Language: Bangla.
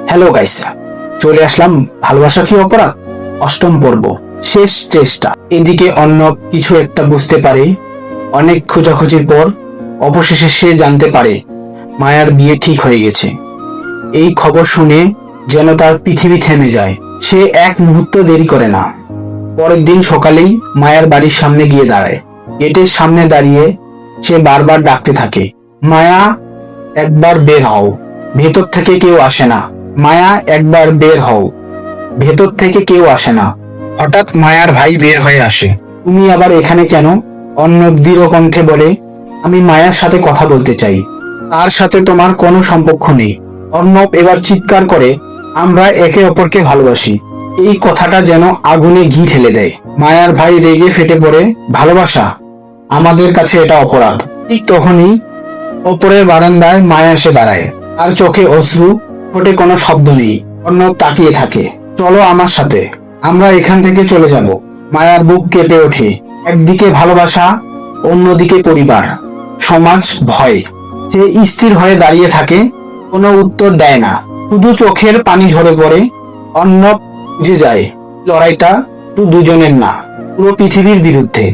হ্যালো গাইস, চলে আসলাম ভালোবাসা কি অপরাধ অষ্টম পর্ব, শেষ চেষ্টা। এদিকে অর্ণব কিছু একটা বুঝতে পারে। অনেক খোঁজাখুঁজির পর অবশেষে সে জানতে পারে মায়ার বিয়ে ঠিক হয়ে গেছে। এই খবর শুনে যেন তার পৃথিবী থেমে যায়। সে এক মুহূর্ত দেরি করে না। পরের দিন সকালেই মায়ার বাড়ির সামনে গিয়ে দাঁড়ায়। গেটের সামনে দাঁড়িয়ে সে বারবার ডাকতে থাকে, মায়া একবার বের হও, ভেতর থেকে কেউ আসে না। মায়া একবার বের হও, ভেতর থেকে কেউ আসে না। হঠাৎ মায়ার ভাই বের হয়ে আসে। তুমি আবার এখানে কেন? অর্ণব দৃঢ় কণ্ঠে বলে, আমি মায়ার সাথে কথা বলতে চাই, তার সাথে তোমার কোনো সম্পর্ক নেই। অর্ণব এবার চিৎকার করে, আমরা একে অপরকে ভালোবাসি। এই কথাটা যেন আগুনে ঘি ঢেলে দেয়। মায়ার ভাই রেগে ফেটে পড়ে, ভালোবাসা? আমাদের কাছে এটা অপরাধ। ঠিক তখনই ওপরের বারান্দায় মায়া এসে দাঁড়ায়। তার চোখে অশ্রু, ঠোঁটে কোনো শব্দ নেই। অর্ণব তাকিয়ে থাকে। চলো আমার সাথে, আমরা এখান থেকে চলে যাব। মায়ার বুক কেঁপে ওঠে। একদিকে ভালোবাসা, অন্যদিকে পরিবার, সমাজ, ভয়। সে স্থির হয়ে দাঁড়িয়ে থাকে, কোনো উত্তর দেয় না, শুধু চোখের পানি ঝরে পড়ে। অর্ণব বুঝে যায় লড়াইটা শুধু দুজনের না, পুরো পৃথিবীর বিরুদ্ধে।